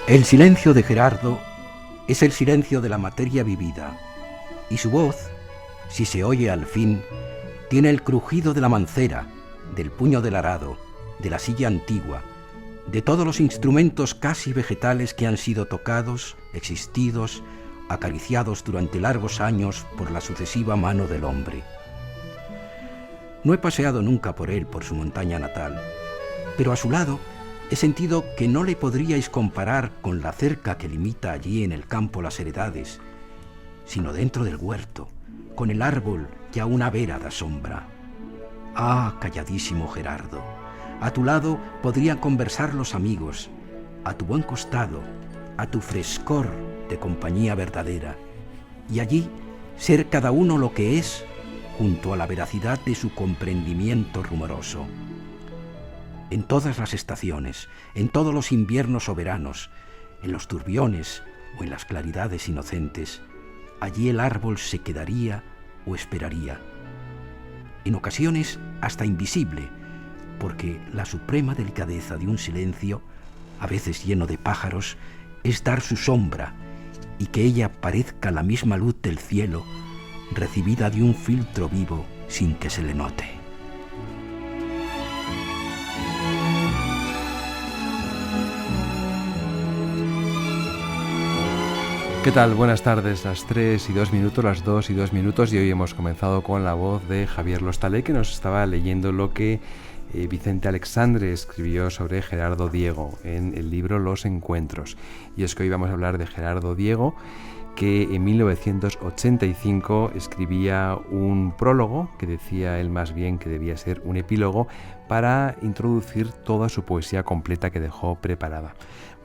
El silencio de Gerardo es el silencio de la materia vivida, y su voz, si se oye al fin, tiene el crujido de la mancera, del puño del arado, de la silla antigua, de todos los instrumentos casi vegetales que han sido tocados, existidos, acariciados durante largos años por la sucesiva mano del hombre. No he paseado nunca por él, por su montaña natal, pero a su lado he sentido que no le podríais comparar con la cerca que limita allí en el campo las heredades, sino dentro del huerto, con el árbol que a una vera da sombra. Ah, calladísimo Gerardo, a tu lado podrían conversar los amigos, a tu buen costado, a tu frescor de compañía verdadera, y allí ser cada uno lo que es, junto a la veracidad de su comprendimiento rumoroso. En todas las estaciones, en todos los inviernos o veranos, en los turbiones o en las claridades inocentes, allí el árbol se quedaría o esperaría. En ocasiones hasta invisible, porque la suprema delicadeza de un silencio, a veces lleno de pájaros, es dar su sombra y que ella parezca la misma luz del cielo, recibida de un filtro vivo sin que se le note. ¿Qué tal? Buenas tardes, las 3:02, las 2:02, y hoy hemos comenzado con la voz de Javier Lostalé, que nos estaba leyendo lo que Vicente Alexandre escribió sobre Gerardo Diego en el libro Los Encuentros. Y es que hoy vamos a hablar de Gerardo Diego, que en 1985 escribía un prólogo, que decía él más bien que debía ser un epílogo, para introducir toda su poesía completa que dejó preparada.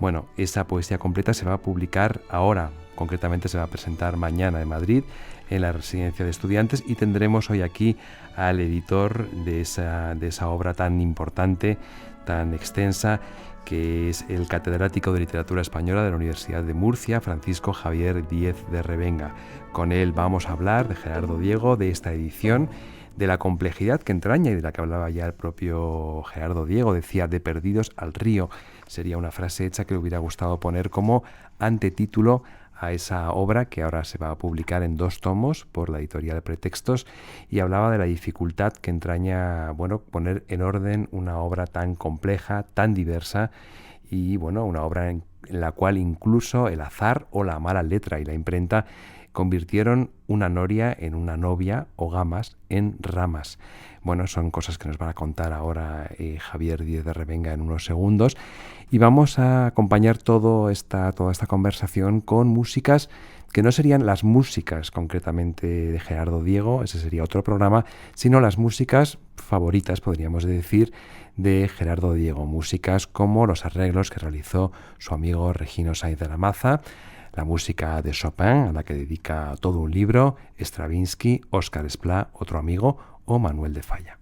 Bueno, esa poesía completa se va a publicar ahora, concretamente se va a presentar mañana en Madrid, en la residencia de estudiantes, y tendremos hoy aquí al editor de esa obra tan importante, tan extensa, que es el catedrático de Literatura Española de la Universidad de Murcia, Francisco Javier Díez de Revenga. Con él vamos a hablar de Gerardo Diego, de esta edición, de la complejidad que entraña y de la que hablaba ya el propio Gerardo Diego. Decía: de perdidos al río. Sería una frase hecha que le hubiera gustado poner como antetítulo a esa obra, que ahora se va a publicar en 2 tomos por la editorial Pretextos, y hablaba de la dificultad que entraña, poner en orden una obra tan compleja, tan diversa, y una obra en la cual incluso el azar o la mala letra y la imprenta convirtieron una noria en una novia o gamas en ramas. Son cosas que nos van a contar ahora Javier Díez de Revenga en unos segundos, y vamos a acompañar toda esta conversación con músicas que no serían las músicas concretamente de Gerardo Diego, ese sería otro programa, sino las músicas favoritas, podríamos decir, de Gerardo Diego. Músicas como los arreglos que realizó su amigo Regino Sainz de la Maza, la música de Chopin, a la que dedica todo un libro, Stravinsky, Óscar Esplá, otro amigo, o Manuel de Falla.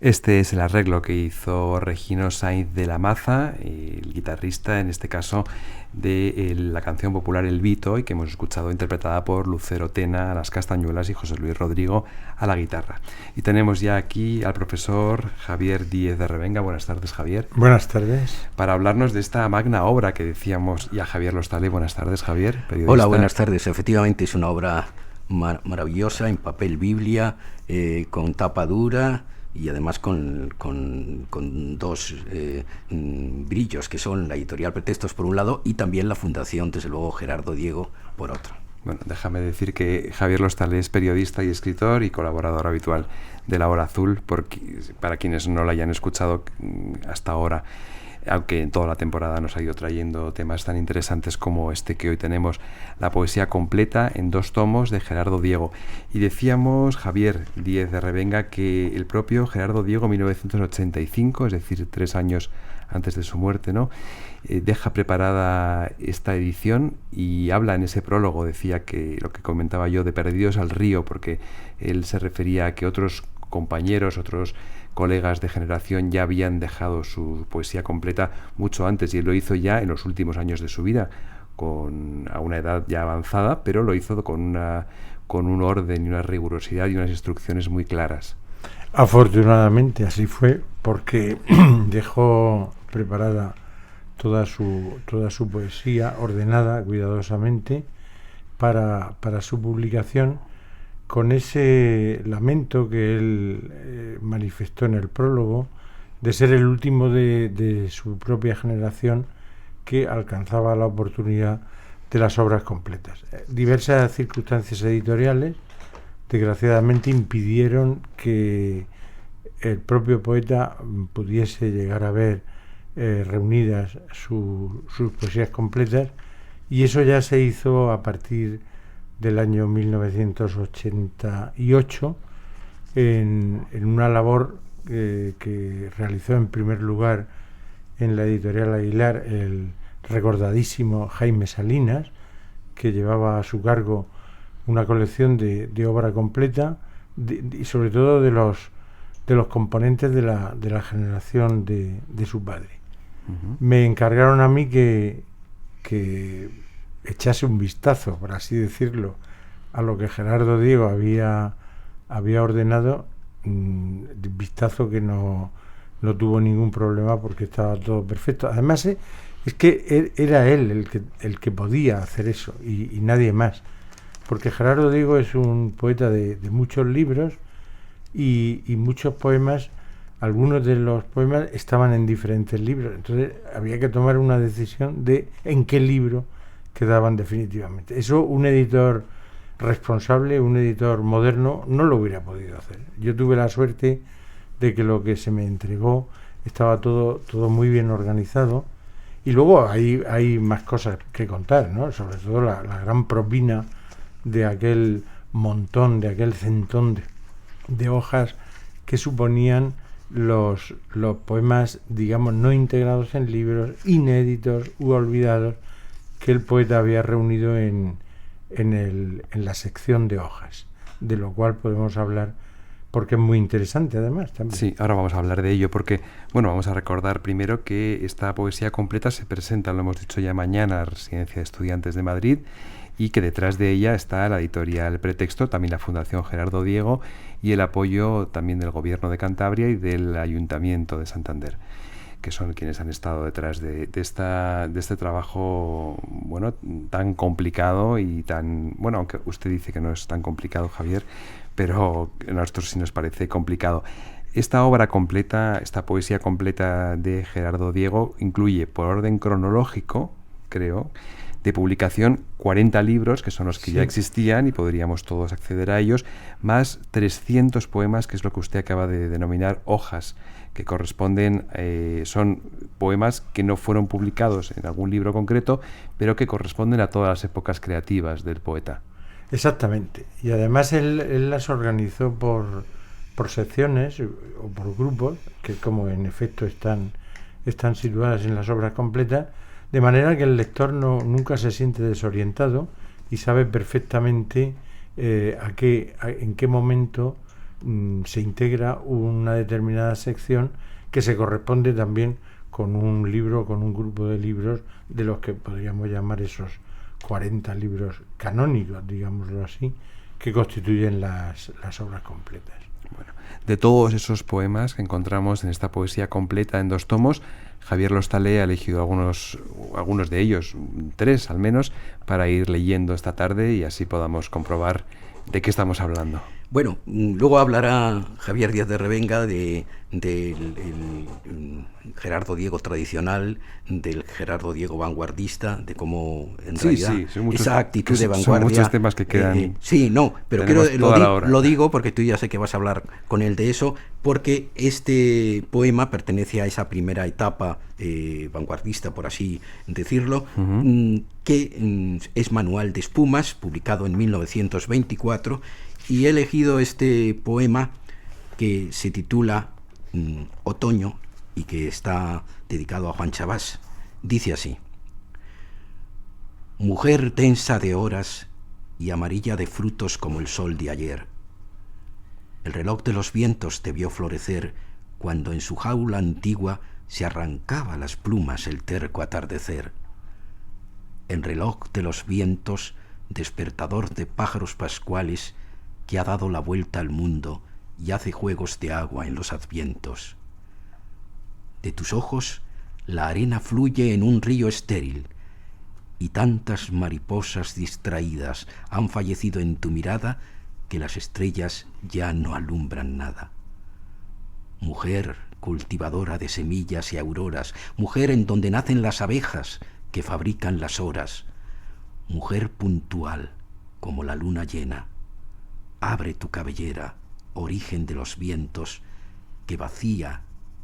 Este es el arreglo que hizo Regino Sainz de la Maza, el guitarrista, en este caso, de la canción popular El Vito, y que hemos escuchado interpretada por Lucero Tena a las castañuelas y José Luis Rodrigo a la guitarra. Y tenemos ya aquí al profesor Javier Díez de Revenga. Buenas tardes, Javier. Buenas tardes. Para hablarnos de esta magna obra que decíamos, y a Javier Lostalé. Buenas tardes, Javier, periodista. Hola, buenas tardes. Efectivamente es una obra maravillosa, en papel biblia, con tapa dura, y además con dos brillos, que son la editorial Pretextos por un lado y también la Fundación, desde luego, Gerardo Diego por otro. Bueno, déjame decir que Javier Lostalé es periodista y escritor y colaborador habitual de La Hora Azul, porque, para quienes no la hayan escuchado hasta ahora, aunque en toda la temporada nos ha ido trayendo temas tan interesantes como este que hoy tenemos, la poesía completa en 2 tomos de Gerardo Diego. Y decíamos, Javier Díez de Revenga, que el propio Gerardo Diego, 1985, es decir, 3 años antes de su muerte, ¿no?, deja preparada esta edición y habla en ese prólogo, decía que lo que comentaba yo, de Perdidos al río, porque él se refería a que otros compañeros, otros colegas de generación ya habían dejado su poesía completa mucho antes, y él lo hizo ya en los últimos años de su vida, a una edad ya avanzada, pero lo hizo con un orden y una rigurosidad y unas instrucciones muy claras. Afortunadamente así fue, porque dejó preparada toda su poesía, ordenada cuidadosamente para su publicación, con ese lamento que él manifestó en el prólogo de ser el último de su propia generación que alcanzaba la oportunidad de las obras completas. Diversas circunstancias editoriales, desgraciadamente, impidieron que el propio poeta pudiese llegar a ver reunidas sus poesías completas, y eso ya se hizo a partir del año 1988 en una labor que realizó en primer lugar en la editorial Aguilar el recordadísimo Jaime Salinas, que llevaba a su cargo una colección de obra completa y sobre todo de los componentes de la generación de su padre. Uh-huh. Me encargaron a mí que echase un vistazo, por así decirlo, a lo que Gerardo Diego había ordenado, vistazo que no tuvo ningún problema porque estaba todo perfecto. Además, es que era él el que podía hacer eso y nadie más, porque Gerardo Diego es un poeta de muchos libros y muchos poemas. Algunos de los poemas estaban en diferentes libros, entonces había que tomar una decisión de en qué libro quedaban definitivamente. Eso un editor responsable, un editor moderno, no lo hubiera podido hacer. Yo tuve la suerte de que lo que se me entregó estaba todo muy bien organizado, y luego hay más cosas que contar, ¿no? Sobre todo la gran propina de aquel montón, de aquel centón de hojas que suponían los poemas, digamos, no integrados en libros, inéditos u olvidados, que el poeta había reunido en la sección de hojas, de lo cual podemos hablar porque es muy interesante además también. Sí, ahora vamos a hablar de ello porque, bueno, vamos a recordar primero que esta poesía completa se presenta, lo hemos dicho ya, mañana a la Residencia de Estudiantes de Madrid, y que detrás de ella está la editorial Pretexto, también la Fundación Gerardo Diego y el apoyo también del Gobierno de Cantabria y del Ayuntamiento de Santander, que son quienes han estado detrás de este trabajo, bueno, tan complicado y tan, bueno, aunque usted dice que no es tan complicado, Javier, pero a nosotros sí nos parece complicado. Esta obra completa, esta poesía completa de Gerardo Diego, incluye, por orden cronológico, creo, de publicación, 40 libros, que son los que ya existían y podríamos todos acceder a ellos, más 300 poemas, que es lo que usted acaba de denominar hojas, que corresponden, son poemas que no fueron publicados en algún libro concreto, pero que corresponden a todas las épocas creativas del poeta. Exactamente. Y además él las organizó por secciones o por grupos, que como en efecto están situadas en las obras completas, de manera que el lector nunca se siente desorientado y sabe perfectamente en qué momento se integra una determinada sección que se corresponde también con un libro, con un grupo de libros de los que podríamos llamar esos 40 libros canónicos, digámoslo así, que constituyen las obras completas. Bueno, de todos esos poemas que encontramos en esta poesía completa en 2 tomos, Javier Lostalé ha elegido algunos de ellos, 3 al menos, para ir leyendo esta tarde y así podamos comprobar de qué estamos hablando. Bueno, luego hablará Javier Díaz de Revenga del Gerardo Diego tradicional, del Gerardo Diego vanguardista, de cómo en realidad esa actitud de vanguardia... Son muchos temas que quedan... pero lo digo porque tú ya sé que vas a hablar con él de eso, porque este poema pertenece a esa primera etapa vanguardista, por así decirlo, que es Manual de Espumas, publicado en 1924, y he elegido este poema que se titula Otoño y que está dedicado a Juan Chabás. Dice así: mujer densa de horas y amarilla de frutos como el sol de ayer, el reloj de los vientos te vio florecer cuando en su jaula antigua se arrancaba las plumas el terco atardecer. El reloj de los vientos, despertador de pájaros pascuales, que ha dado la vuelta al mundo y hace juegos de agua en los advientos. De tus ojos la arena fluye en un río estéril, y tantas mariposas distraídas han fallecido en tu mirada que las estrellas ya no alumbran nada. Mujer cultivadora de semillas y auroras, mujer en donde nacen las abejas que fabrican las horas, mujer puntual como la luna llena, abre tu cabellera, origen de los vientos, que vacía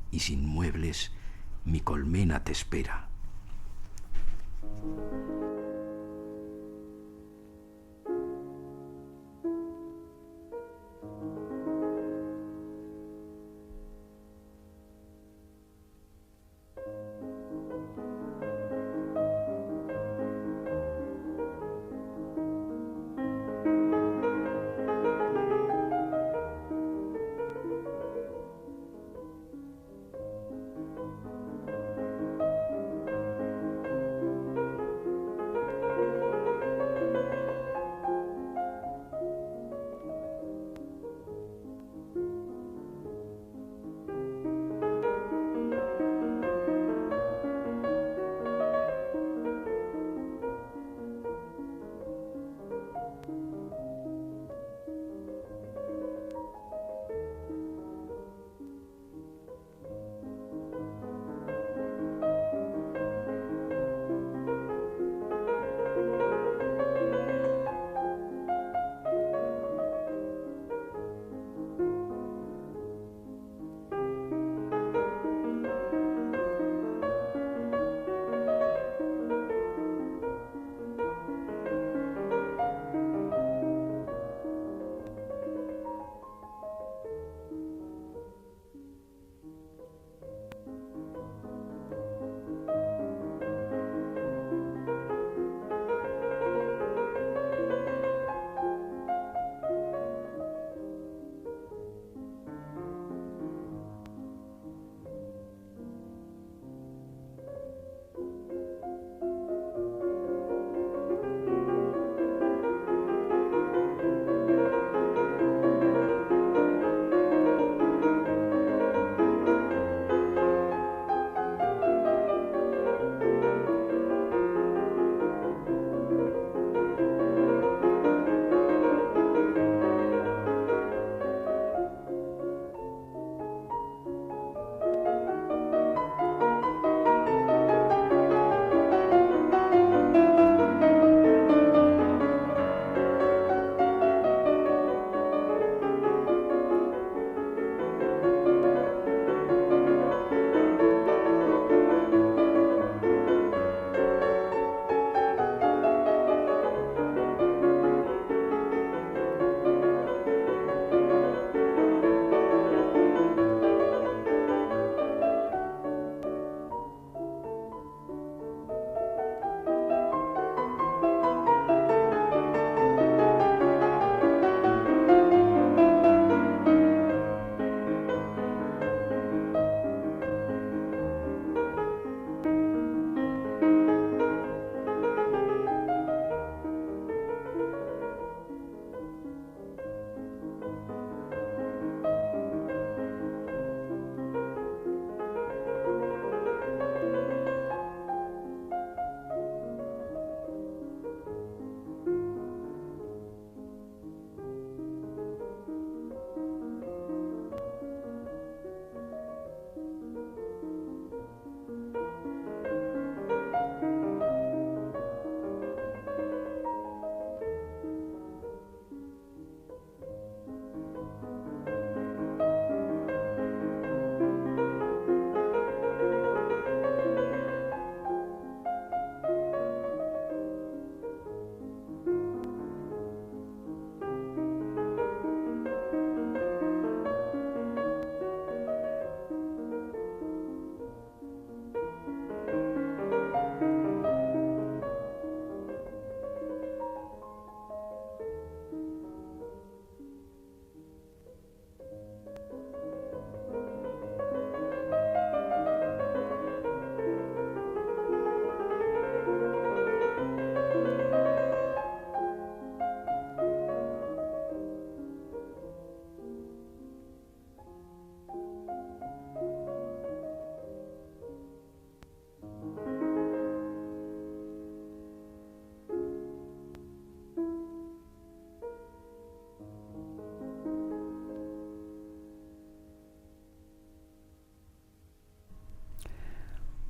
y sin muebles mi colmena te espera.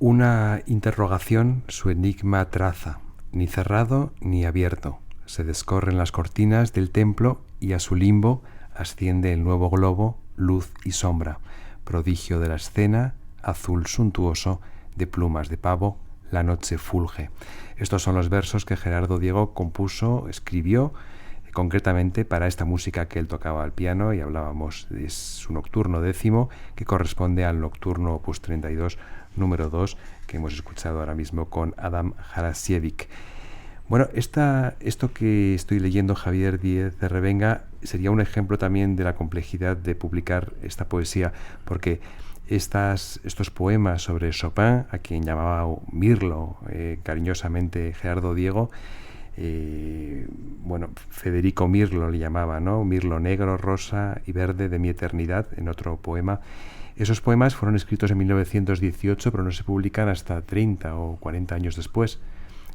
Una interrogación su enigma traza, ni cerrado ni abierto. Se descorren las cortinas del templo y a su limbo asciende el nuevo globo, luz y sombra, prodigio de la escena, azul suntuoso, de plumas de pavo, la noche fulge. Estos son los versos que Gerardo Diego compuso, escribió, concretamente para esta música que él tocaba al piano, y hablábamos de su nocturno 10, que corresponde al nocturno opus 32, número 2, que hemos escuchado ahora mismo con Adam Harasiewicz. Bueno, esto que estoy leyendo, Javier Díez de Revenga, sería un ejemplo también de la complejidad de publicar esta poesía, porque estos poemas sobre Chopin, a quien llamaba Mirlo cariñosamente Gerardo Diego, Federico Mirlo le llamaba, ¿no? Mirlo negro, rosa y verde de mi eternidad, en otro poema. Esos poemas fueron escritos en 1918, pero no se publican hasta 30 o 40 años después.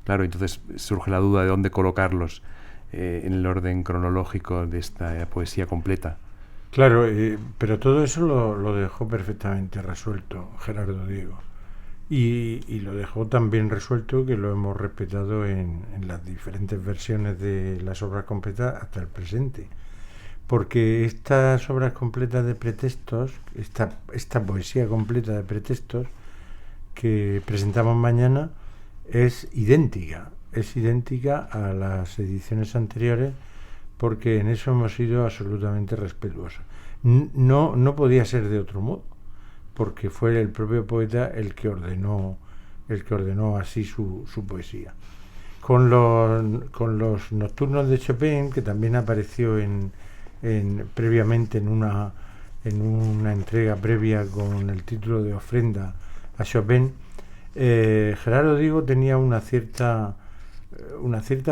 Claro, entonces surge la duda de dónde colocarlos en el orden cronológico de esta poesía completa. Claro, pero todo eso lo dejó perfectamente resuelto Gerardo Diego. Y lo dejó tan bien resuelto que lo hemos respetado en las diferentes versiones de las obras completas hasta el presente. Porque estas obras completas de pretextos, esta poesía completa de pretextos que presentamos mañana, es idéntica a las ediciones anteriores, porque en eso hemos sido absolutamente respetuosos. No podía ser de otro modo, porque fue el propio poeta el que ordenó así su poesía. Con los nocturnos de Chopin, que también apareció previamente en una entrega previa con el título de Ofrenda a Chopin, Gerardo Diego tenía una cierta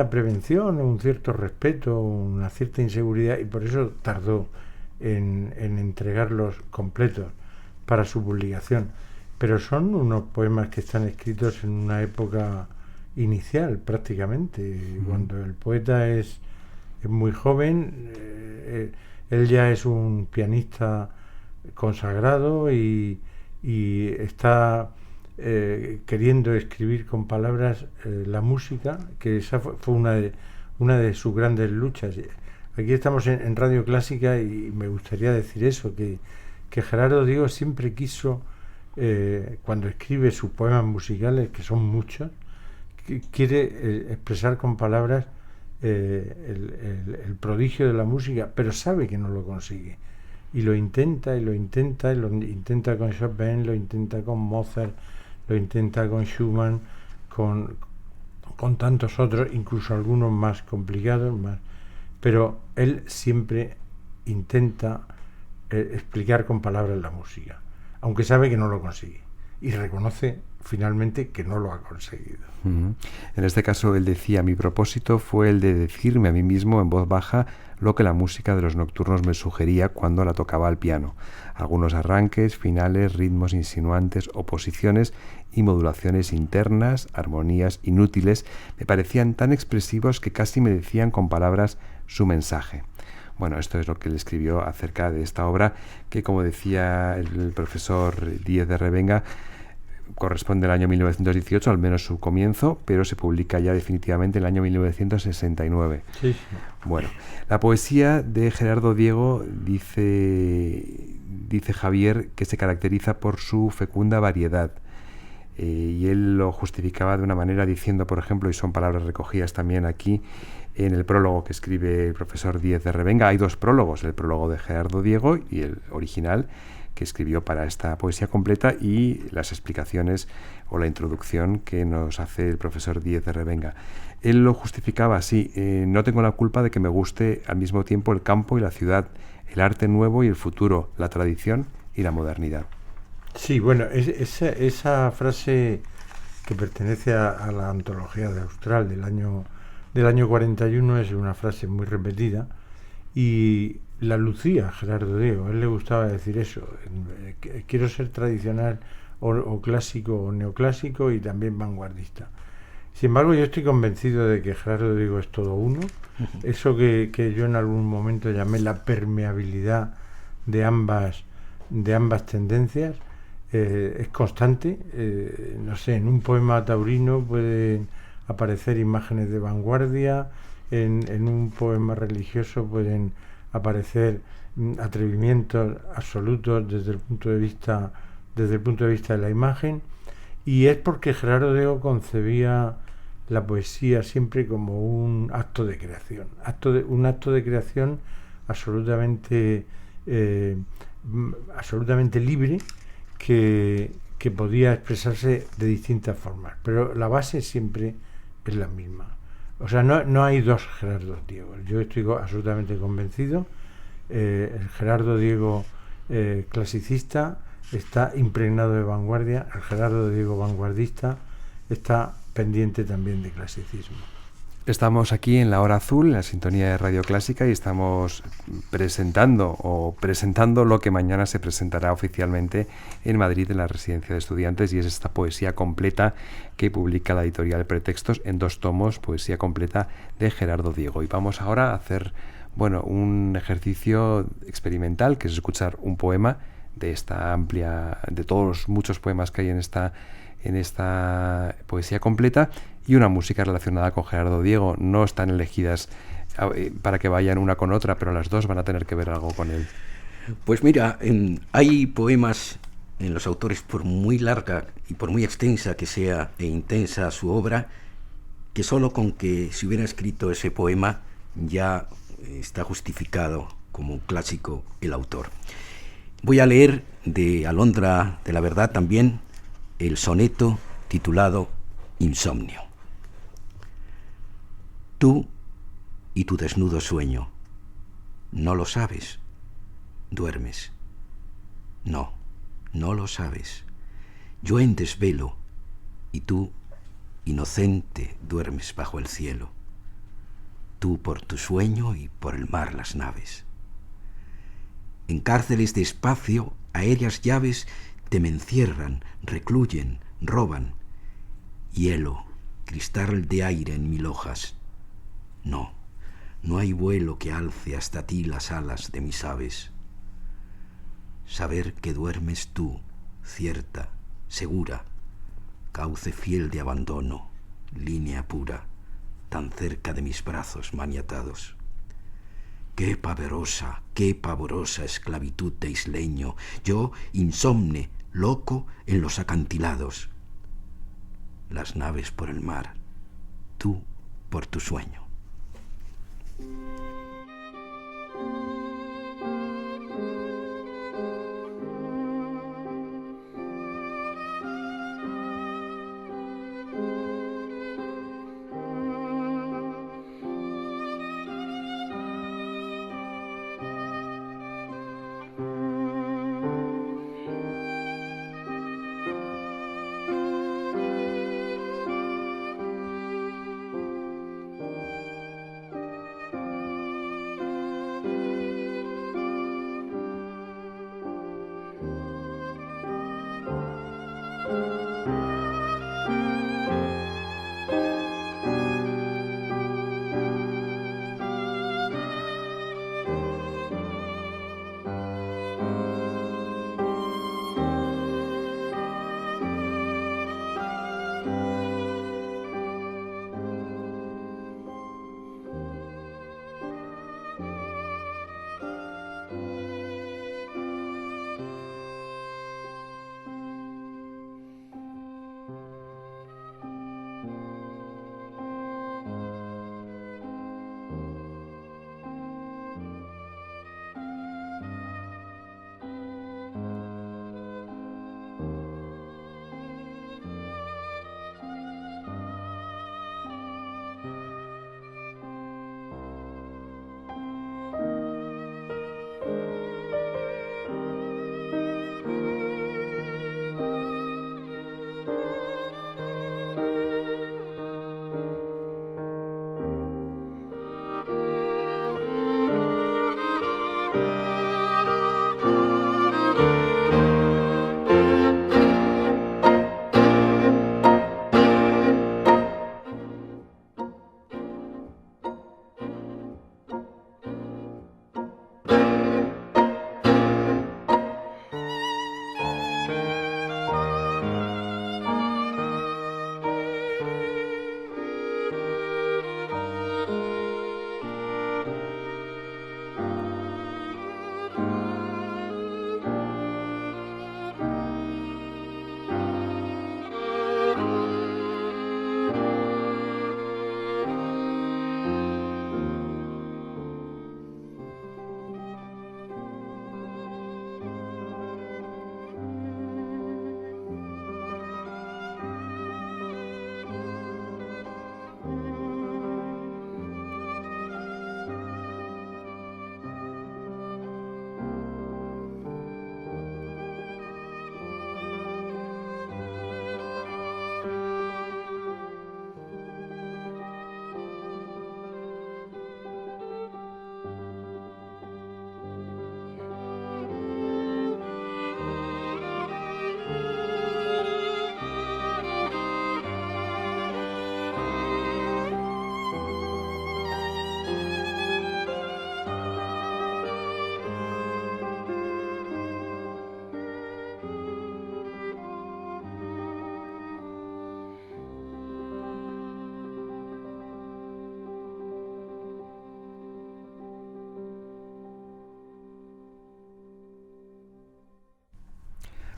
prevención, un cierto respeto, una cierta inseguridad, y por eso tardó en entregarlos completos para su publicación. Pero son unos poemas que están escritos en una época inicial, prácticamente, cuando el poeta es muy joven. Él ya es un pianista consagrado y está queriendo escribir con palabras la música, que esa fue una de sus grandes luchas. Aquí estamos en Radio Clásica y me gustaría decir eso, que Gerardo Diego siempre quiso, cuando escribe sus poemas musicales, que son muchos, quiere expresar con palabras el prodigio de la música, pero sabe que no lo consigue. Y lo intenta con Chopin, lo intenta con Mozart, lo intenta con Schumann, con tantos otros, incluso algunos más complicados, pero él siempre intenta explicar con palabras la música, aunque sabe que no lo consigue, y reconoce finalmente que no lo ha conseguido. En este caso él decía: mi propósito fue el de decirme a mí mismo en voz baja lo que la música de los nocturnos me sugería cuando la tocaba al piano. Algunos arranques, finales, ritmos insinuantes, oposiciones y modulaciones internas, armonías inútiles, me parecían tan expresivos que casi me decían con palabras su mensaje. Bueno, esto es lo que él escribió acerca de esta obra, que, como decía el profesor Díez de Revenga, corresponde al año 1918, al menos su comienzo, pero se publica ya definitivamente en el año 1969. Sí. Bueno, la poesía de Gerardo Diego, dice Javier, que se caracteriza por su fecunda variedad. Y él lo justificaba de una manera diciendo, por ejemplo, y son palabras recogidas también aquí en el prólogo que escribe el profesor Díez de Revenga. Hay dos prólogos, el prólogo de Gerardo Diego y el original que escribió para esta poesía completa, y las explicaciones o la introducción que nos hace el profesor Díez de Revenga. Él lo justificaba así: no tengo la culpa de que me guste al mismo tiempo el campo y la ciudad, el arte nuevo y el futuro, la tradición y la modernidad. Sí, bueno, esa frase, que pertenece a la antología de Austral del año 41, es una frase muy repetida, y la lucía Gerardo Diego. A él le gustaba decir eso: quiero ser tradicional o clásico o neoclásico, y también vanguardista. Sin embargo, yo estoy convencido de que Gerardo Diego es todo uno. Eso que yo en algún momento llamé la permeabilidad de ambas tendencias, es constante. No sé, en un poema taurino pueden aparecer imágenes de vanguardia, en un poema religioso pueden aparecer atrevimientos absolutos desde el punto de vista de la imagen, y es porque Gerardo Diego concebía la poesía siempre como un acto de creación, un acto de creación absolutamente absolutamente libre, que podía expresarse de distintas formas, pero la base siempre es la misma. O sea, no hay dos Gerardo Diego. Yo estoy absolutamente convencido. El Gerardo Diego clasicista está impregnado de vanguardia, el Gerardo Diego vanguardista está pendiente también de clasicismo. Estamos aquí en la Hora Azul, en la sintonía de Radio Clásica, y estamos presentando lo que mañana se presentará oficialmente en Madrid, en la Residencia de Estudiantes, y es esta poesía completa que publica la editorial Pretextos en 2 tomos, poesía completa de Gerardo Diego. Y vamos ahora a hacer un ejercicio experimental, que es escuchar un poema de esta amplia, de todos los muchos poemas que hay en esta poesía completa, y una música relacionada con Gerardo Diego. No están elegidas para que vayan una con otra, pero las dos van a tener que ver algo con él. Pues mira, hay poemas en los autores, por muy larga y por muy extensa que sea e intensa su obra, que solo con que se hubiera escrito ese poema ya está justificado como un clásico el autor. Voy a leer de Alondra de la Verdad también el soneto titulado Insomnio. Tú y tu desnudo sueño, no lo sabes, duermes. No lo sabes. Yo en desvelo, y tú, inocente, duermes bajo el cielo. Tú por tu sueño y por el mar las naves. En cárceles de espacio, aéreas llaves te me encierran, recluyen, roban. Hielo, cristal de aire en 1000 hojas. No hay vuelo que alce hasta ti las alas de mis aves. Saber que duermes tú, cierta, segura, cauce fiel de abandono, línea pura, tan cerca de mis brazos maniatados. Qué pavorosa esclavitud de isleño, yo insomne, loco en los acantilados. Las naves por el mar, tú por tu sueño.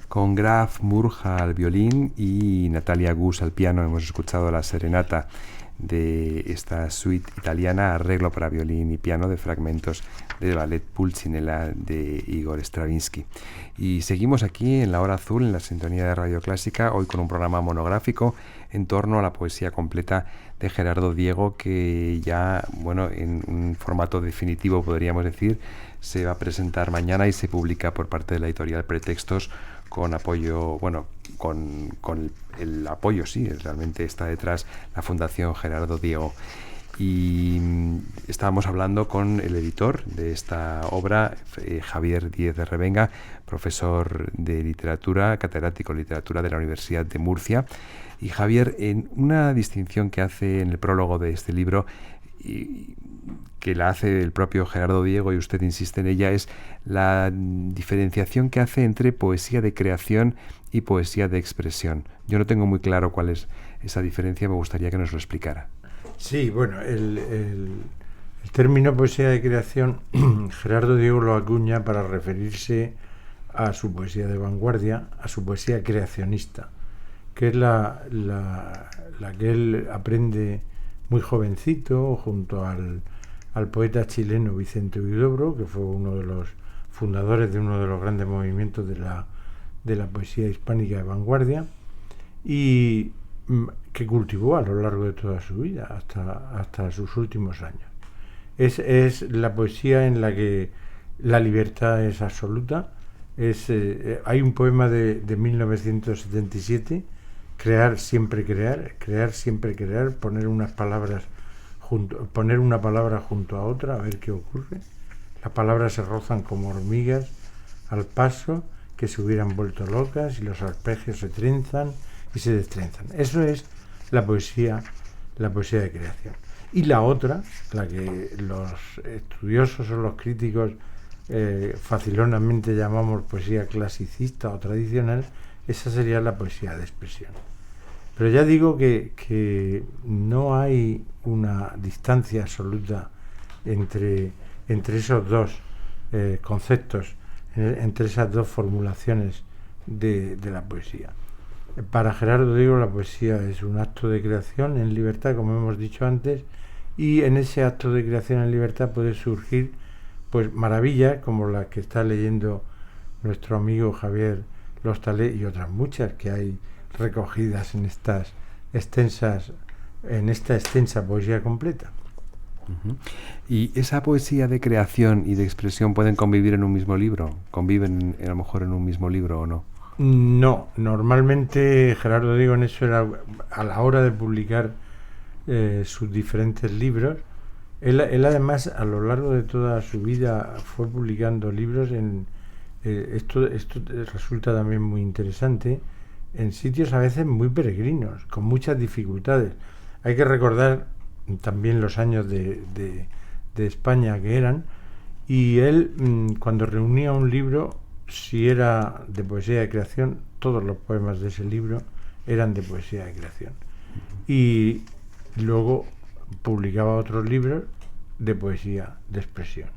con Graf Murja al violín y Natalia Gus al piano. Hemos escuchado la serenata de esta suite italiana, arreglo para violín y piano de fragmentos del ballet Pulcinella de Igor Stravinsky. Y seguimos aquí en La Hora Azul, en la sintonía de Radio Clásica, hoy con un programa monográfico en torno a la poesía completa de Gerardo Diego, que ya, bueno, en un formato definitivo podríamos decir, se va a presentar mañana y se publica por parte de la editorial Pretextos con apoyo, bueno, con el apoyo, sí, realmente está detrás la Fundación Gerardo Diego. Y estábamos hablando con el editor de esta obra, Javier Díez de Revenga, profesor de literatura, catedrático de literatura de la Universidad de Murcia. Y Javier, en una distinción que hace en el prólogo de este libro, y que la hace el propio Gerardo Diego y usted insiste en ella, es la diferenciación que hace entre poesía de creación y poesía de expresión. Yo no tengo muy claro cuál es esa diferencia, me gustaría que nos lo explicara. Sí, bueno, el término poesía de creación, Gerardo Diego lo acuña para referirse a su poesía de vanguardia, a su poesía creacionista, que es la que él aprende muy jovencito junto al poeta chileno Vicente Huidobro, que fue uno de los fundadores de uno de los grandes movimientos de la poesía hispánica de vanguardia, y que cultivó a lo largo de toda su vida, hasta sus últimos años. Es la poesía en la que la libertad es absoluta. Hay un poema de 1977, crear siempre crear, poner una palabra junto a otra, a ver qué ocurre. Las palabras se rozan como hormigas al paso, que se hubieran vuelto locas, y los arpegios se trenzan y se destrenzan. Eso es la poesía de creación. Y la otra, la que los estudiosos o los críticos facilonamente llamamos poesía clasicista o tradicional, esa sería la poesía de expresión. Pero ya digo que no hay una distancia absoluta entre esos dos conceptos, entre esas dos formulaciones de la poesía. Para Gerardo Diego, la poesía es un acto de creación en libertad, como hemos dicho antes, y en ese acto de creación en libertad puede surgir pues maravillas como las que está leyendo nuestro amigo Javier Lostalé, y otras muchas que hay recogidas en esta extensa poesía completa. Uh-huh. ¿Y esa poesía de creación y de expresión pueden convivir en un mismo libro? ¿Conviven a lo mejor en un mismo libro o no? No, normalmente Gerardo Diego en eso era, a la hora de publicar sus diferentes libros, él además a lo largo de toda su vida fue publicando libros esto resulta también muy interesante, en sitios a veces muy peregrinos, con muchas dificultades. Hay que recordar también los años de España que eran, y él cuando reunía un libro, si era de poesía de creación, todos los poemas de ese libro eran de poesía de creación. Y luego publicaba otros libros de poesía de expresión.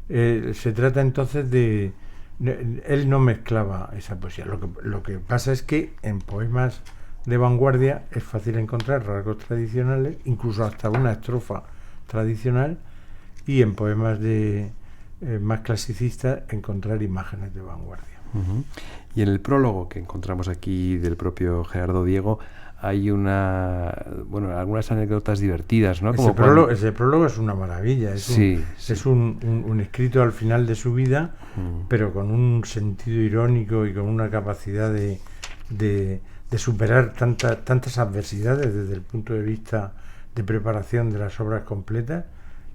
Se trata entonces de... Él no mezclaba esa poesía. Lo que pasa es que en poemas de vanguardia es fácil encontrar rasgos tradicionales, incluso hasta una estrofa tradicional, y en poemas más clasicistas encontrar imágenes de vanguardia. Uh-huh. Y en el prólogo que encontramos aquí del propio Gerardo Diego hay algunas anécdotas divertidas, ¿no? Ese prólogo es una maravilla, es un escrito al final de su vida, pero con un sentido irónico y con una capacidad de superar tantas adversidades desde el punto de vista de preparación de las obras completas.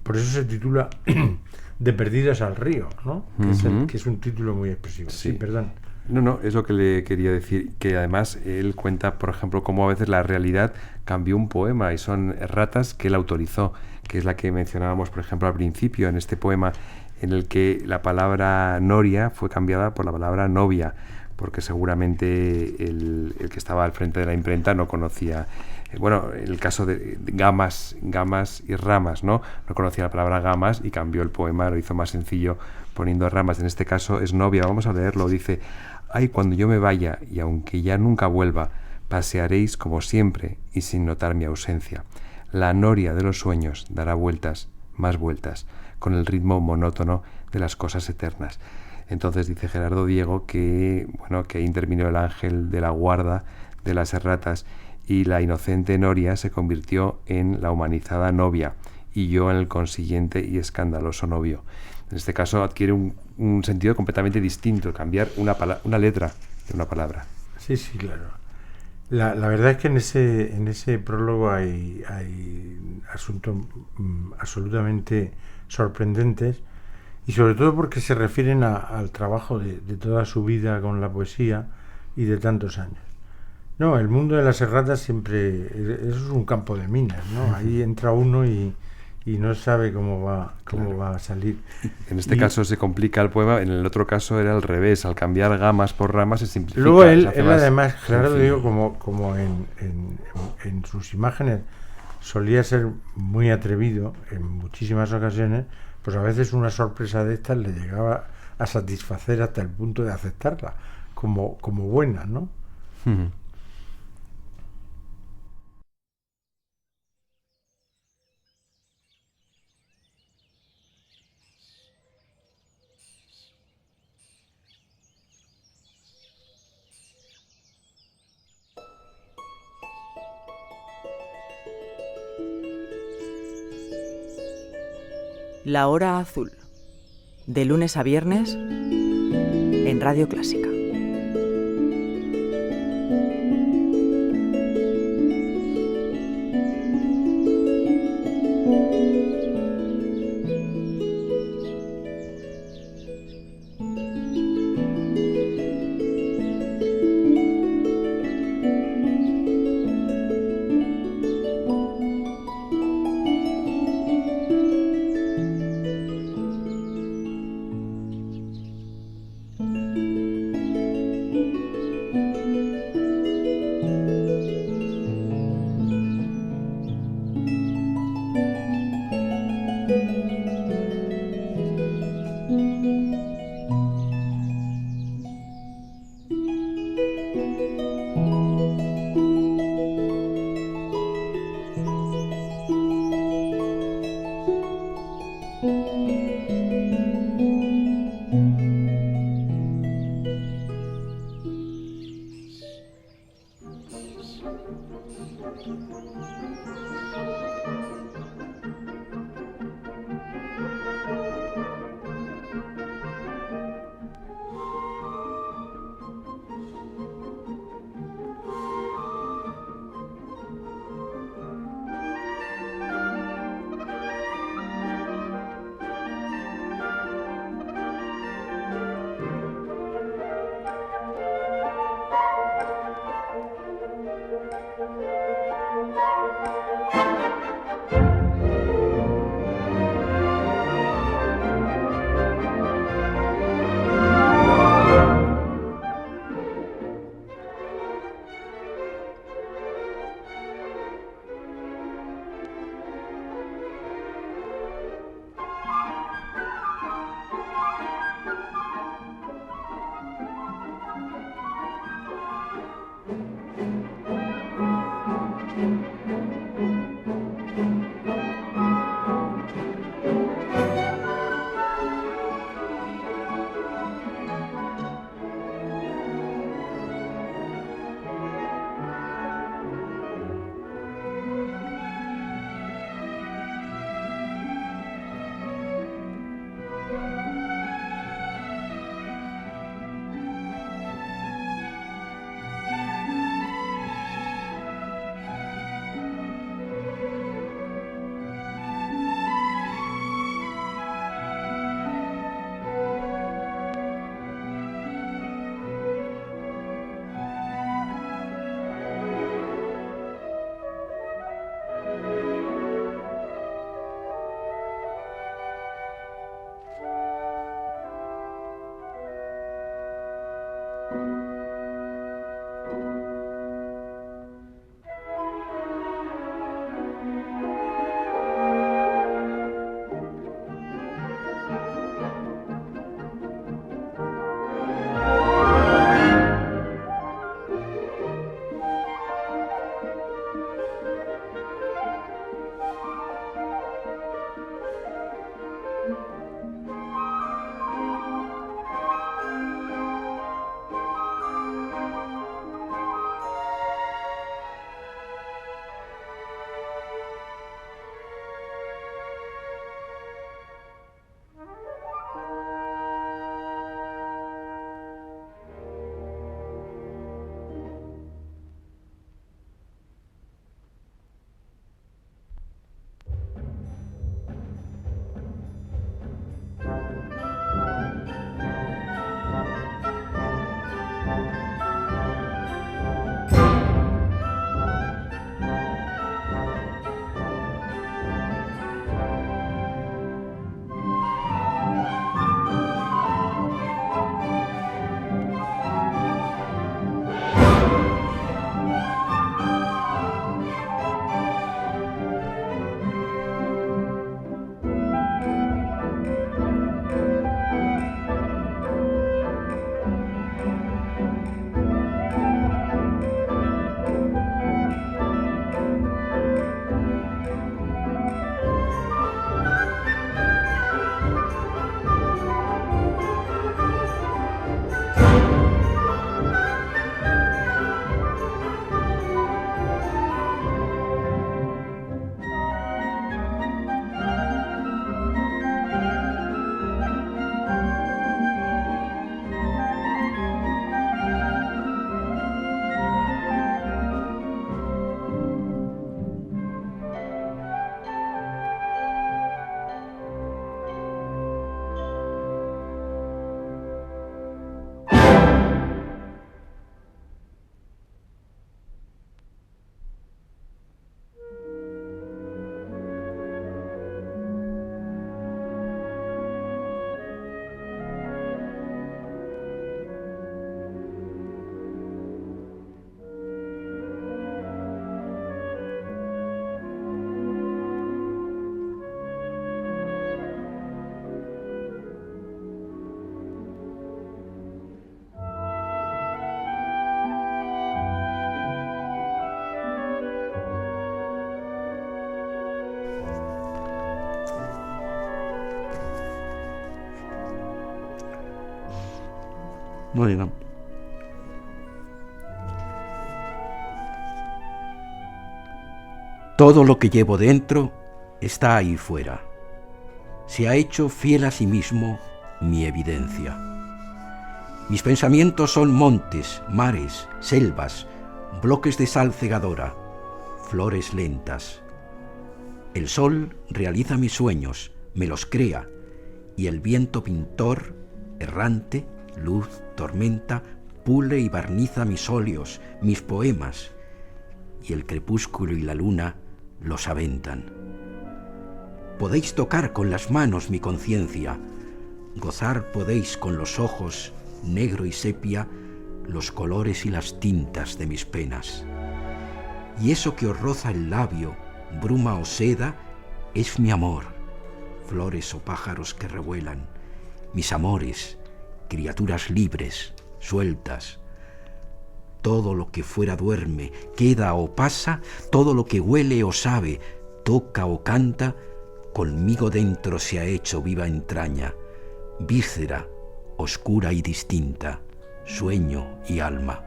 Por eso se titula De perdidos al río, ¿no? Que es un título muy expresivo. Sí, perdón. No, es lo que le quería decir, que además él cuenta, por ejemplo, cómo a veces la realidad cambió un poema y son erratas que él autorizó, que es la que mencionábamos, por ejemplo, al principio en este poema, en el que la palabra noria fue cambiada por la palabra novia, porque seguramente el que estaba al frente de la imprenta no conocía, el caso de gamas y ramas, no conocía la palabra gamas y cambió el poema, lo hizo más sencillo poniendo ramas. En este caso es novia. Vamos a leerlo. Dice: Ay, cuando yo me vaya, y aunque ya nunca vuelva, pasearéis como siempre y sin notar mi ausencia. La noria de los sueños dará vueltas, más vueltas, con el ritmo monótono de las cosas eternas. Entonces dice Gerardo Diego que, bueno, que ahí intervino el ángel de la guarda de las erratas y la inocente noria se convirtió en la humanizada novia y yo en el consiguiente y escandaloso novio. En este caso adquiere un sentido completamente distinto, cambiar una letra de una palabra. Sí, sí, claro. La verdad es que en ese prólogo hay asuntos absolutamente sorprendentes, y sobre todo porque se refieren al trabajo de toda su vida con la poesía y de tantos años. No, el mundo de las erratas siempre, eso es un campo de minas, ¿no? Ahí entra uno y no sabe cómo va a salir. En este caso se complica el poema, en el otro caso era al revés, al cambiar gamas por ramas se simplifica. Luego él además, Gerardo Diego, como en sus imágenes solía ser muy atrevido en muchísimas ocasiones, pues a veces una sorpresa de estas le llegaba a satisfacer hasta el punto de aceptarla como buena, ¿no? Uh-huh. La hora azul, de lunes a viernes en Radio Clásica. Bueno. Todo lo que llevo dentro está ahí fuera. Se ha hecho fiel a sí mismo mi evidencia. Mis pensamientos son montes, mares, selvas, bloques de sal cegadora, flores lentas. El sol realiza mis sueños, me los crea, y el viento pintor, errante, luz, tormenta, pule y barniza mis óleos, mis poemas, y el crepúsculo y la luna los aventan. Podéis tocar con las manos mi conciencia, gozar podéis con los ojos, negro y sepia, los colores y las tintas de mis penas. Y eso que os roza el labio, bruma o seda, es mi amor, flores o pájaros que revuelan, mis amores, criaturas libres, sueltas. Todo lo que fuera duerme, queda o pasa, todo lo que huele o sabe, toca o canta, conmigo dentro se ha hecho viva entraña, víscera, oscura y distinta, sueño y alma.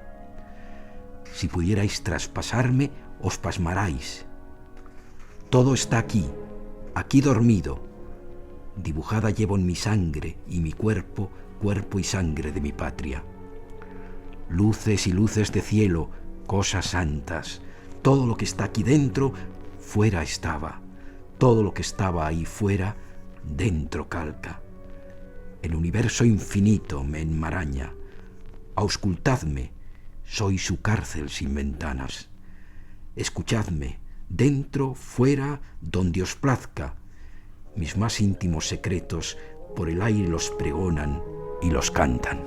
Si pudierais traspasarme, os pasmaráis. Todo está aquí, aquí dormido. Dibujada llevo en mi sangre y mi cuerpo, cuerpo y sangre de mi patria. Luces y luces de cielo, cosas santas. Todo lo que está aquí dentro, fuera estaba. Todo lo que estaba ahí fuera, dentro calca. El universo infinito me enmaraña. Auscultadme, soy su cárcel sin ventanas. Escuchadme, dentro, fuera, donde os plazca. Mis más íntimos secretos por el aire los pregonan y los cantan.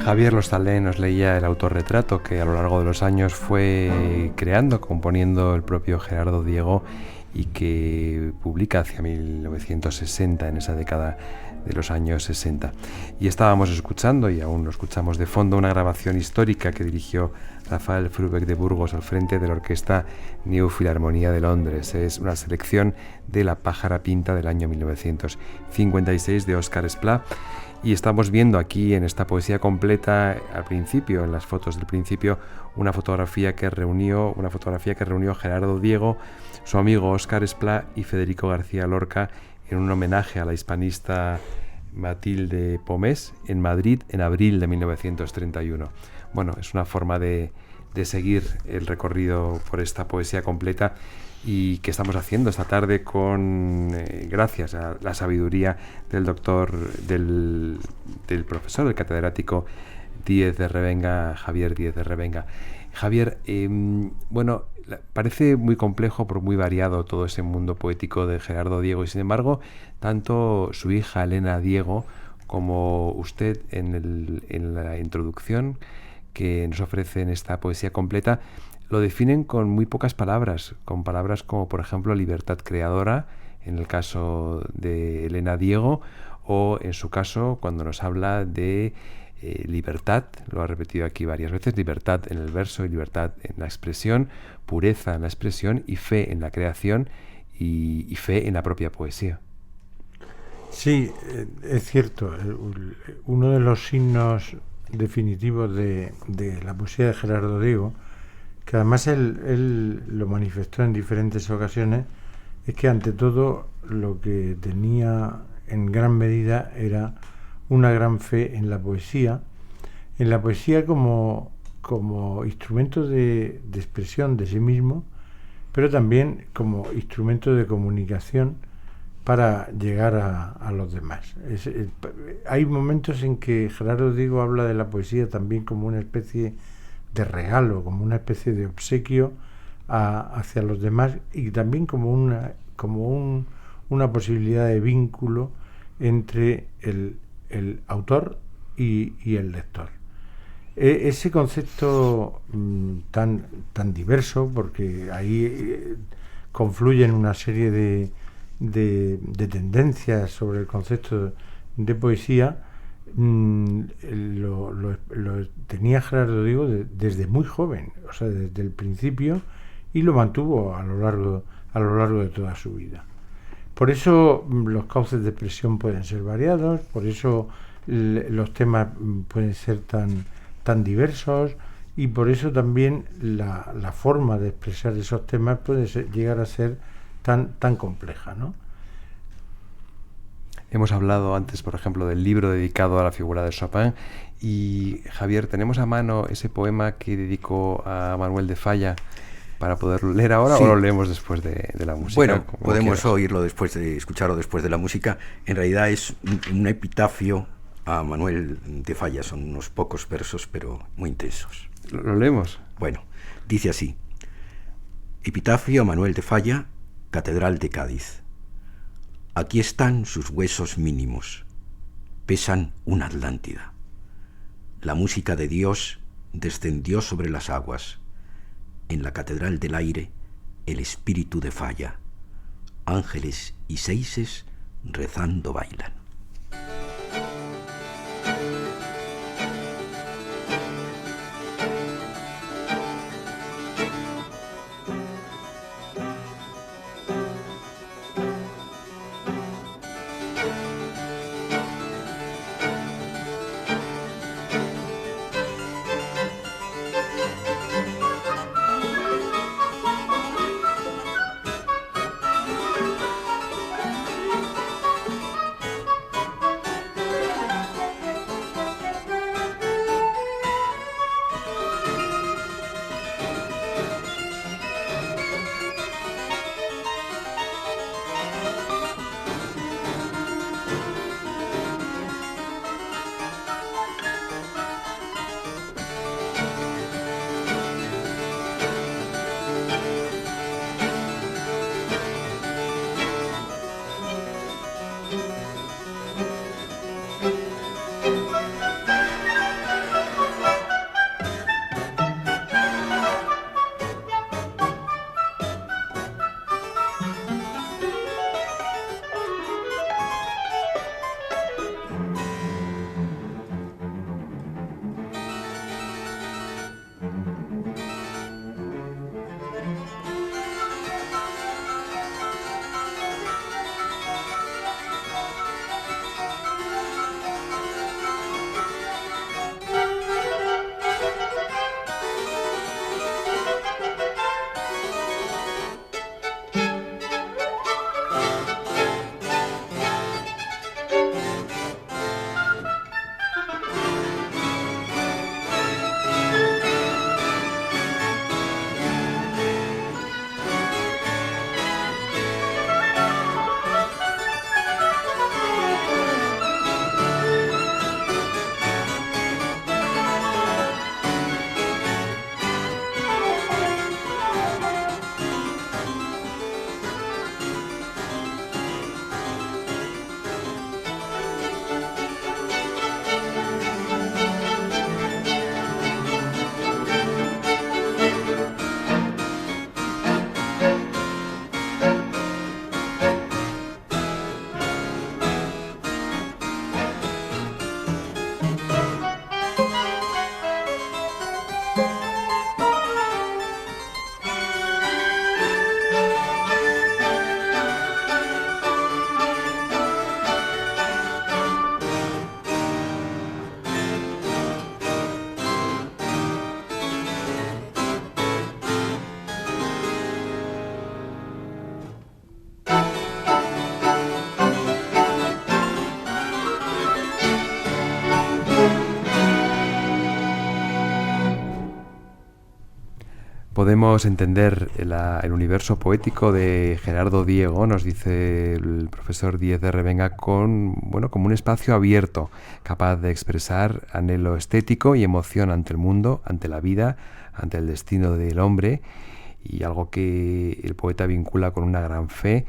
Javier Lostalé nos leía el autorretrato que a lo largo de los años fue creando, componiendo el propio Gerardo Diego y que publica hacia 1960, en esa década de los años 60. Y estábamos escuchando, y aún lo escuchamos de fondo, una grabación histórica que dirigió Rafael Frubeck de Burgos al frente de la Orquesta New Philharmonia de Londres. Es una selección de La pájara pinta del año 1956 de Óscar Esplá. Y estamos viendo aquí en esta poesía completa, al principio, en las fotos del principio, una fotografía que reunió Gerardo Diego, su amigo Óscar Esplá y Federico García Lorca en un homenaje a la hispanista Matilde Pomés en Madrid en abril de 1931. Bueno, es una forma de seguir el recorrido por esta poesía completa y que estamos haciendo esta tarde gracias a la sabiduría del del profesor, del catedrático Díez de Revenga, Javier Díez de Revenga. Javier, parece muy complejo, pero muy variado todo ese mundo poético de Gerardo Diego, y sin embargo, tanto su hija Elena Diego como usted en la introducción que nos ofrece en esta poesía completa lo definen con muy pocas palabras, con palabras como por ejemplo libertad creadora, en el caso de Elena Diego, o en su caso cuando nos habla de libertad, lo ha repetido aquí varias veces, libertad en el verso y libertad en la expresión, pureza en la expresión y fe en la creación y fe en la propia poesía. Sí, es cierto. Uno de los signos definitivos de la poesía de Gerardo Diego, que además él lo manifestó en diferentes ocasiones, es que ante todo lo que tenía en gran medida era una gran fe en la poesía como instrumento de expresión de sí mismo, pero también como instrumento de comunicación para llegar a los demás. Hay momentos en que Gerardo Diego habla de la poesía también como una especie de regalo, como una especie de obsequio hacia los demás, y también como una posibilidad de vínculo entre el autor y el lector. Ese concepto tan diverso, porque ahí confluyen una serie de tendencias sobre el concepto de poesía, lo tenía Gerardo Diego desde muy joven, o sea, desde el principio, y lo mantuvo a lo largo de toda su vida. Por eso los cauces de expresión pueden ser variados, por eso los temas pueden ser tan diversos, y por eso también la forma de expresar esos temas puede llegar a ser tan compleja, ¿no? Hemos hablado antes, por ejemplo, del libro dedicado a la figura de Chopin, y Javier, tenemos a mano ese poema que dedicó a Manuel de Falla para poderlo leer ahora. Sí. ¿O lo leemos después de la música? Bueno, podemos oírlo escucharlo después de la música. En realidad es un epitafio a Manuel de Falla, son unos pocos versos, pero muy intensos. ¿Lo leemos? Bueno, dice así: Epitafio a Manuel de Falla, Catedral de Cádiz. Aquí están sus huesos mínimos, pesan una Atlántida. La música de Dios descendió sobre las aguas. En la Catedral del Aire, el espíritu de Falla. Ángeles y seises rezando bailan. Podemos entender el universo poético de Gerardo Diego, nos dice el profesor Díez de Revenga, como un espacio abierto, capaz de expresar anhelo estético y emoción ante el mundo, ante la vida, ante el destino del hombre, y algo que el poeta vincula con una gran fe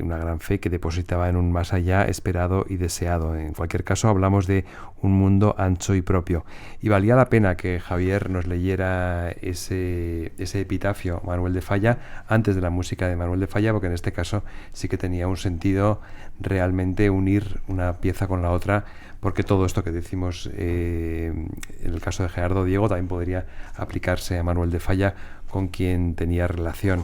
una gran fe que depositaba en un más allá esperado y deseado. En cualquier caso, hablamos de un mundo ancho y propio. Y valía la pena que Javier nos leyera ese epitafio, Manuel de Falla, antes de la música de Manuel de Falla, porque en este caso sí que tenía un sentido realmente unir una pieza con la otra, porque todo esto que decimos en el caso de Gerardo Diego también podría aplicarse a Manuel de Falla, con quien tenía relación.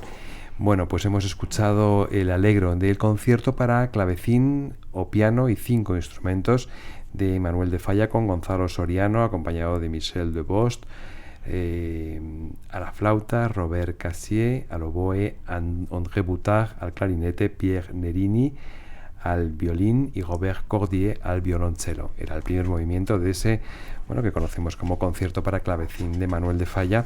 Bueno, pues hemos escuchado el Allegro del concierto para clavecín o piano y 5 instrumentos de Manuel de Falla, con Gonzalo Soriano, acompañado de Michel Debost, a la flauta, Robert Cassier, al oboe, André Boutard, al clarinete, Pierre Nerini, al violín y Robert Cordier al violonchelo. Era el primer movimiento de ese, que conocemos como concierto para clavecín de Manuel de Falla,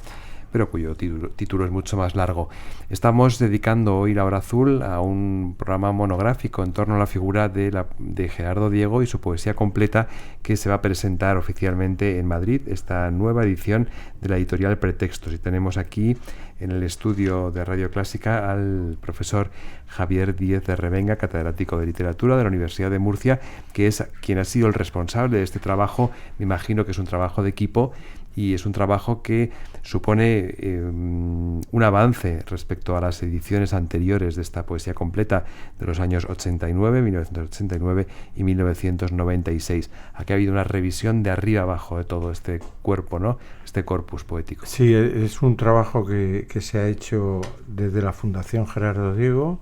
pero cuyo título es mucho más largo. Estamos dedicando hoy La Hora Azul a un programa monográfico en torno a la figura de Gerardo Diego y su poesía completa, que se va a presentar oficialmente en Madrid, esta nueva edición de la editorial Pretextos. Y tenemos aquí en el estudio de Radio Clásica al profesor Javier Díez de Revenga, catedrático de literatura de la Universidad de Murcia, que es quien ha sido el responsable de este trabajo. Me imagino que es un trabajo de equipo, y es un trabajo que supone un avance respecto a las ediciones anteriores de esta poesía completa de los años 1989 y 1996. Aquí ha habido una revisión de arriba abajo de todo este cuerpo, ¿no? Este corpus poético. Sí, es un trabajo que se ha hecho desde la Fundación Gerardo Diego,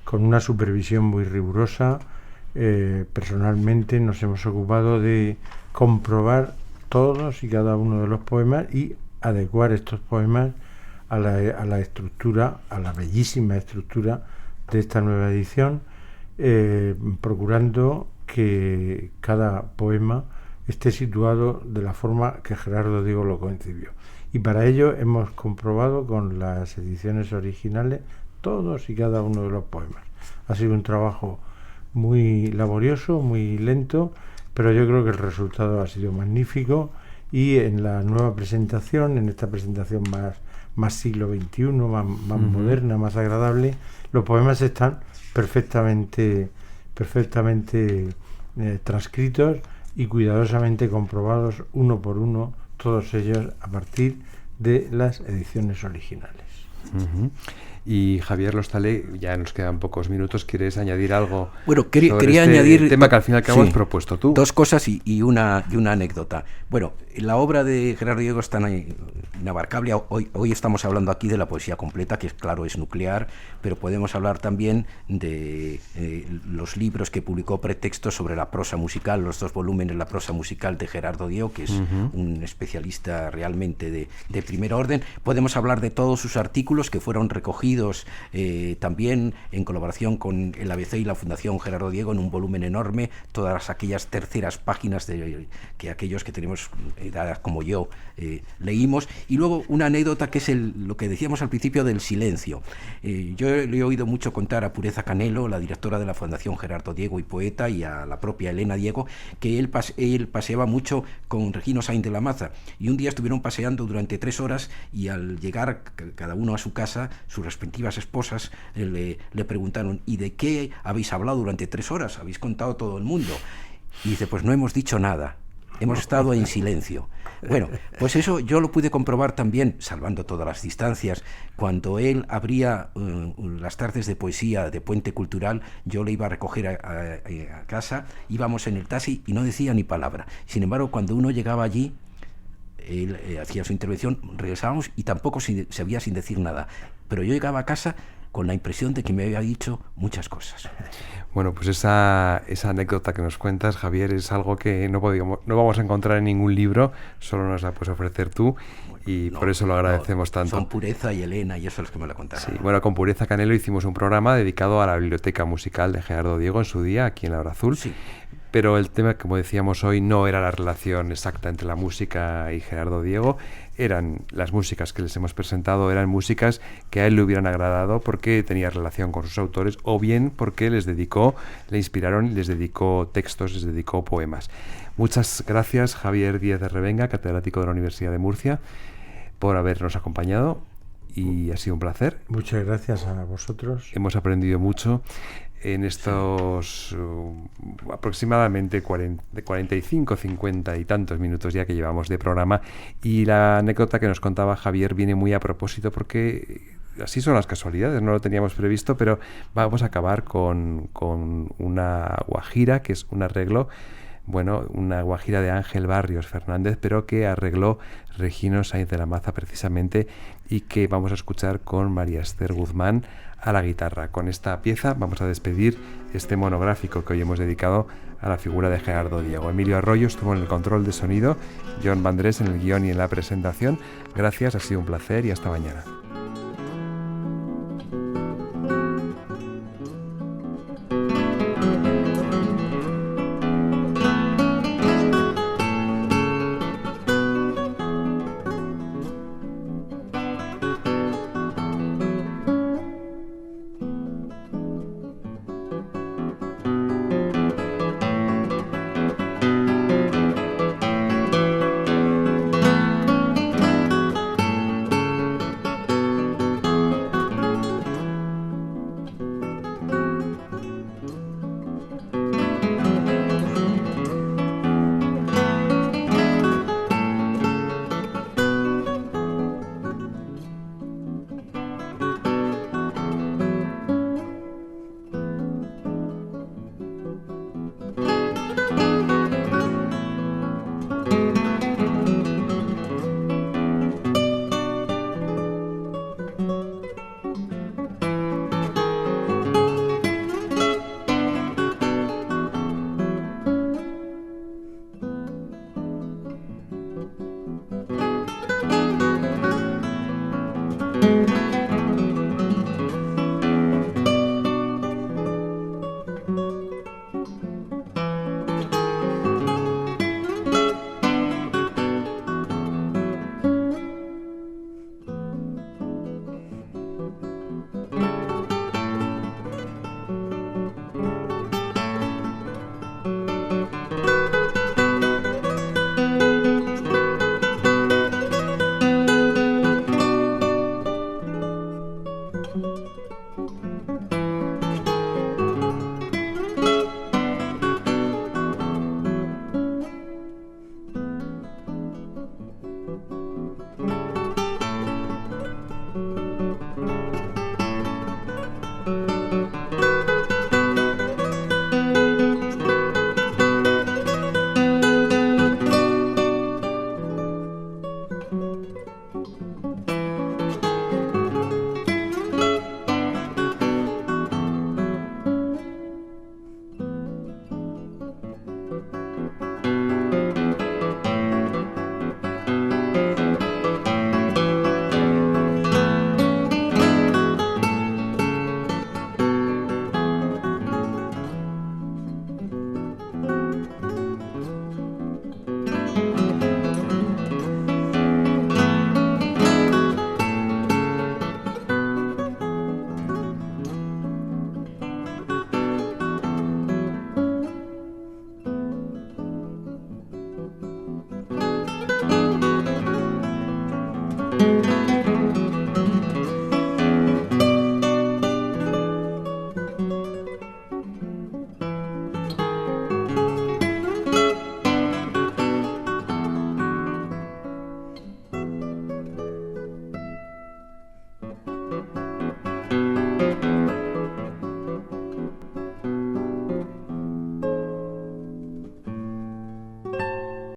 con una supervisión muy rigurosa. Personalmente nos hemos ocupado de comprobar todos y cada uno de los poemas y adecuar estos poemas a la estructura, a la bellísima estructura de esta nueva edición, procurando que cada poema esté situado de la forma que Gerardo Diego lo concibió. Y para ello hemos comprobado con las ediciones originales todos y cada uno de los poemas. Ha sido un trabajo muy laborioso, muy lento, pero yo creo que el resultado ha sido magnífico, y en la nueva presentación, en esta presentación más siglo XXI, más moderna, más agradable, los poemas están perfectamente transcritos y cuidadosamente comprobados uno por uno, todos ellos a partir de las ediciones originales. Y Javier Lostalé, ya nos quedan pocos minutos, ¿quieres añadir algo? Bueno, quería este añadir tema que al fin y al cabo has propuesto tú? Dos cosas y una anécdota. Bueno, la obra de Gerardo Diego es tan inabarcable. Hoy estamos hablando aquí de la poesía completa, que claro es nuclear, pero podemos hablar también de los libros que publicó Pretextos sobre la prosa musical, los 2 volúmenes, la prosa musical de Gerardo Diego, que es un especialista realmente de primer orden. Podemos hablar de todos sus artículos que fueron recogidos también en colaboración con el ABC y la Fundación Gerardo Diego en un volumen enorme, todas aquellas terceras páginas que aquellos que tenemos edad como yo leímos. Y luego una anécdota que es lo que decíamos al principio del silencio. Yo le he oído mucho contar a Pureza Canelo, la directora de la Fundación Gerardo Diego y poeta, y a la propia Elena Diego, que él paseaba mucho con Regino Sainz de la Maza, y un día estuvieron paseando durante 3 horas, y al llegar cada uno a su casa, sus respectivas esposas le preguntaron: ¿y de qué habéis hablado durante 3 horas? ¿Habéis contado todo el mundo? Y dice: pues no hemos dicho nada, hemos estado en silencio. Bueno, pues eso yo lo pude comprobar también, salvando todas las distancias, cuando él abría las tardes de poesía de Puente Cultural. Yo le iba a recoger a casa, íbamos en el taxi y no decía ni palabra. Sin embargo, cuando uno llegaba allí, él hacía su intervención, regresábamos y tampoco se había sin decir nada. Pero yo llegaba a casa con la impresión de que me había dicho muchas cosas. Bueno, pues esa anécdota que nos cuentas, Javier, es algo que no vamos a encontrar en ningún libro, solo nos la puedes ofrecer tú, y por eso lo agradecemos tanto. Son Pureza y Elena, y eso es los que me lo contaron. Sí, bueno, con Pureza Canelo hicimos un programa dedicado a la biblioteca musical de Gerardo Diego en su día, aquí en La Hora Azul. Sí. Pero el tema, como decíamos hoy, no era la relación exacta entre la música y Gerardo Diego. Eran las músicas que les hemos presentado, eran músicas que a él le hubieran agradado porque tenía relación con sus autores, o bien porque le inspiraron y les dedicó textos, les dedicó poemas. Muchas gracias, Javier Díez de Revenga, catedrático de la Universidad de Murcia, por habernos acompañado. y ha sido un placer. Muchas gracias a vosotros. Hemos aprendido mucho en estos aproximadamente 45, 50 y tantos minutos ya que llevamos de programa, y la anécdota que nos contaba Javier viene muy a propósito porque así son las casualidades, no lo teníamos previsto, pero vamos a acabar con una guajira que es un arreglo, una guajira de Ángel Barrios Fernández, pero que arregló Regino Sainz de la Maza precisamente, y que vamos a escuchar con María Esther Guzmán a la guitarra. Con esta pieza vamos a despedir este monográfico que hoy hemos dedicado a la figura de Gerardo Diego. Emilio Arroyo estuvo en el control de sonido, John Vandrés en el guión y en la presentación. Gracias, ha sido un placer y hasta mañana.